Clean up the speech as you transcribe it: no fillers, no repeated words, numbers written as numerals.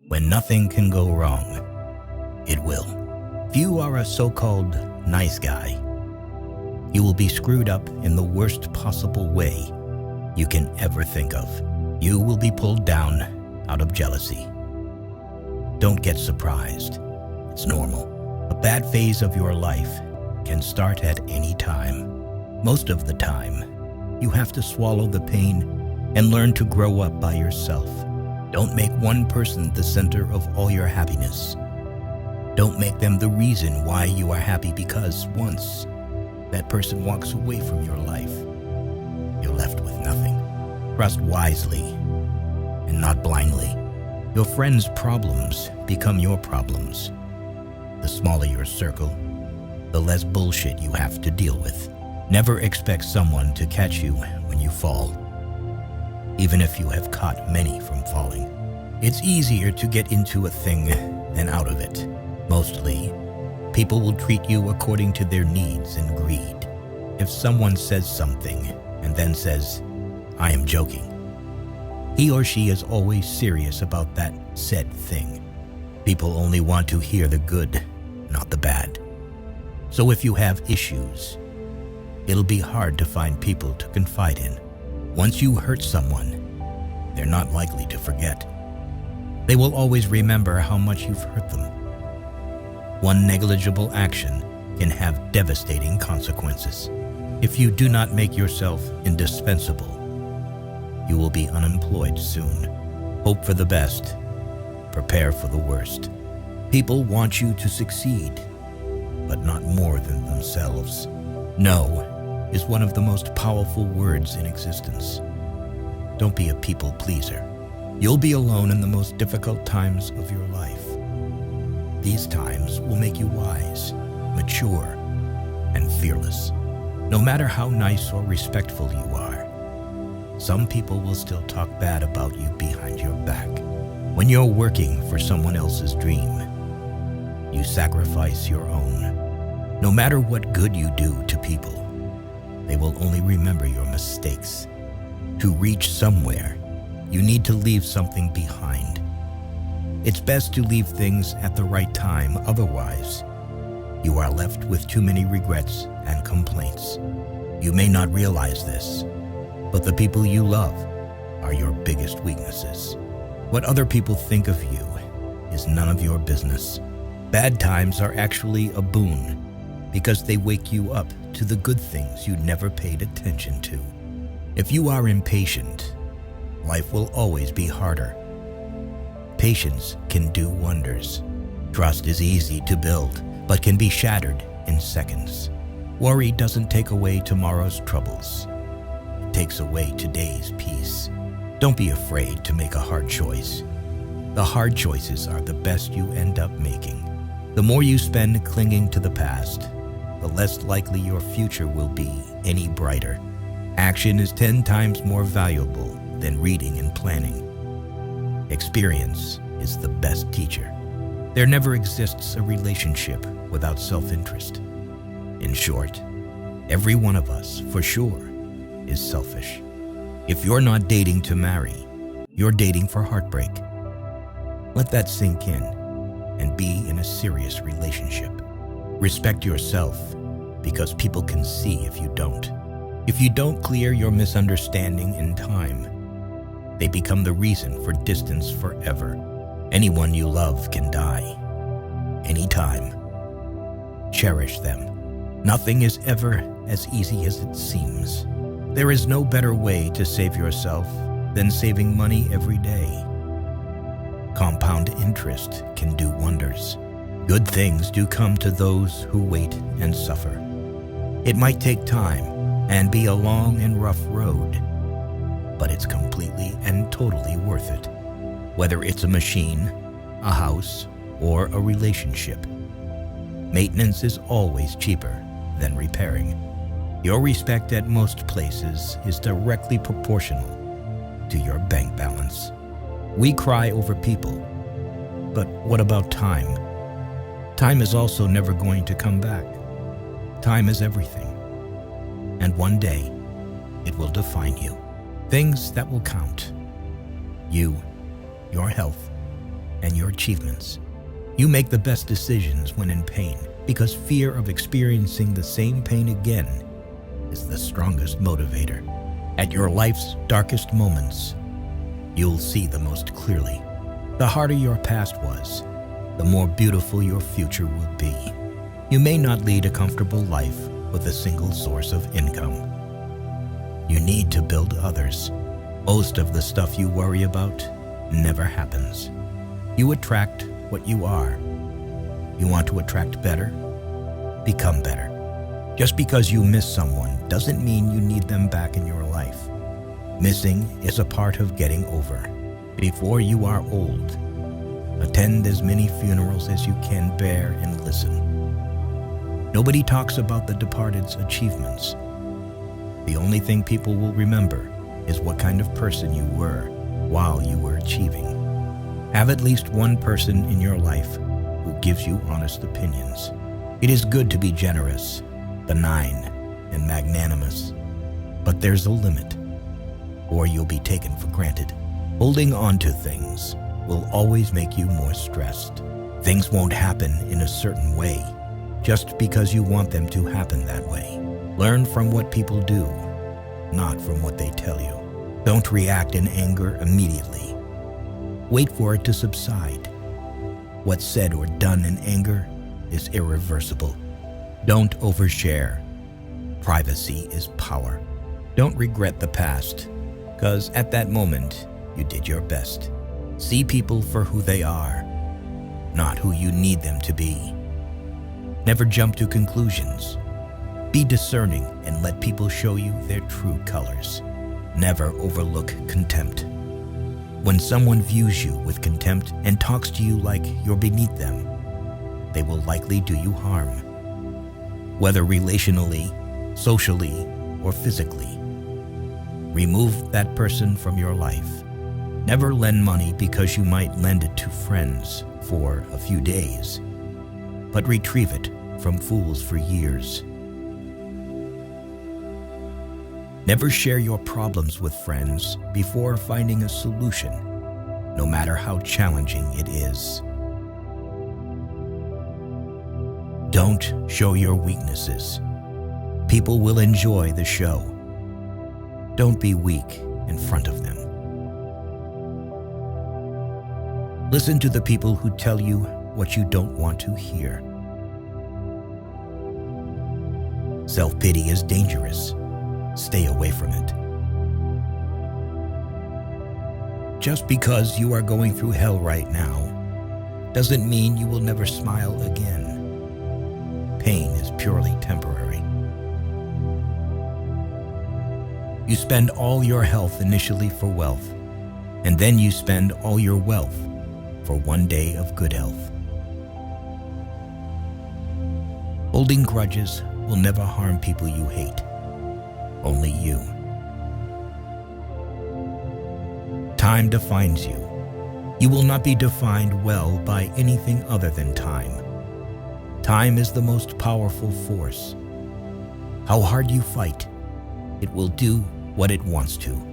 When nothing can go wrong, it will. If you are a so-called nice guy, you will be screwed up in the worst possible way you can ever think of. You will be pulled down out of jealousy. Don't get surprised. It's normal. A bad phase of your life can start at any time. Most of the time, you have to swallow the pain and learn to grow up by yourself. Don't make one person the center of all your happiness. Don't make them the reason why you are happy, because once that person walks away from your life, you're left with nothing. Trust wisely and not blindly. Your friends' problems become your problems. The smaller your circle, the less bullshit you have to deal with. Never expect someone to catch you when you fall, even if you have caught many from falling. It's easier to get into a thing than out of it. Mostly, people will treat you according to their needs and greed. If someone says something and then says, "I am joking," he or she is always serious about that said thing. People only want to hear the good, not the bad. So if you have issues, it'll be hard to find people to confide in. Once you hurt someone, they're not likely to forget. They will always remember how much you've hurt them. One negligible action can have devastating consequences. If you do not make yourself indispensable, you will be unemployed soon. Hope for the best. Prepare for the worst. People want you to succeed, but not more than themselves. No is one of the most powerful words in existence. Don't be a people pleaser. You'll be alone in the most difficult times of your life. These times will make you wise, mature, and fearless. No matter how nice or respectful you are, some people will still talk bad about you behind your back. When you're working for someone else's dream, you sacrifice your own. No matter what good you do to people, they will only remember your mistakes. To reach somewhere, you need to leave something behind. It's best to leave things at the right time, otherwise, you are left with too many regrets and complaints. You may not realize this, but the people you love are your biggest weaknesses. What other people think of you is none of your business. Bad times are actually a boon, because they wake you up to the good things you never paid attention to. If you are impatient, life will always be harder. Patience can do wonders. Trust is easy to build, but can be shattered in seconds. Worry doesn't take away tomorrow's troubles. It takes away today's peace. Don't be afraid to make a hard choice. The hard choices are the best you end up making. The more you spend clinging to the past, the less likely your future will be any brighter. Action is 10 times more valuable than reading and planning. Experience is the best teacher. There never exists a relationship without self-interest. In short, every one of us, for sure, is selfish. If you're not dating to marry, you're dating for heartbreak. Let that sink in and be in a serious relationship. Respect yourself, because people can see if you don't. If you don't clear your misunderstanding in time, they become the reason for distance forever. Anyone you love can die, anytime. Cherish them. Nothing is ever as easy as it seems. There is no better way to save yourself than saving money every day. Compound interest can do wonders. Good things do come to those who wait and suffer. It might take time and be a long and rough road, but it's completely and totally worth it. Whether it's a machine, a house, or a relationship, maintenance is always cheaper than repairing. Your respect at most places is directly proportional to your bank balance. We cry over people, but what about time? Time is also never going to come back. Time is everything. And one day, it will define you. Things that will count: you, your health, and your achievements. You make the best decisions when in pain, because fear of experiencing the same pain again is the strongest motivator. At your life's darkest moments, you'll see the most clearly. The harder your past was, the more beautiful your future will be. You may not lead a comfortable life with a single source of income. You need to build others. Most of the stuff you worry about never happens. You attract what you are. You want to attract better? Become better. Just because you miss someone doesn't mean you need them back in your life. Missing is a part of getting over. Before you are old, attend as many funerals as you can bear and listen. Nobody talks about the departed's achievements. The only thing people will remember is what kind of person you were while you were achieving. Have at least one person in your life who gives you honest opinions. It is good to be generous, benign, and magnanimous, but there's a limit, or you'll be taken for granted. Holding on to things will always make you more stressed. Things won't happen in a certain way just because you want them to happen that way. Learn from what people do, not from what they tell you. Don't react in anger immediately. Wait for it to subside. What's said or done in anger is irreversible. Don't overshare. Privacy is power. Don't regret the past, because at that moment, you did your best. See people for who they are, not who you need them to be. Never jump to conclusions. Be discerning and let people show you their true colors. Never overlook contempt. When someone views you with contempt and talks to you like you're beneath them, they will likely do you harm. Whether relationally, socially, or physically. Remove that person from your life. Never lend money because you might lend it to friends for a few days, but retrieve it from fools for years. Never share your problems with friends before finding a solution, no matter how challenging it is. Don't show your weaknesses. People will enjoy the show. Don't be weak in front of them. Listen to the people who tell you what you don't want to hear. Self-pity is dangerous. Stay away from it. Just because you are going through hell right now doesn't mean you will never smile again. Pain is purely temporary. You spend all your health initially for wealth, and then you spend all your wealth for one day of good health. Holding grudges will never harm people you hate. Only you. Time defines you. You will not be defined well by anything other than time. Time is the most powerful force. How hard you fight, it will do what it wants to.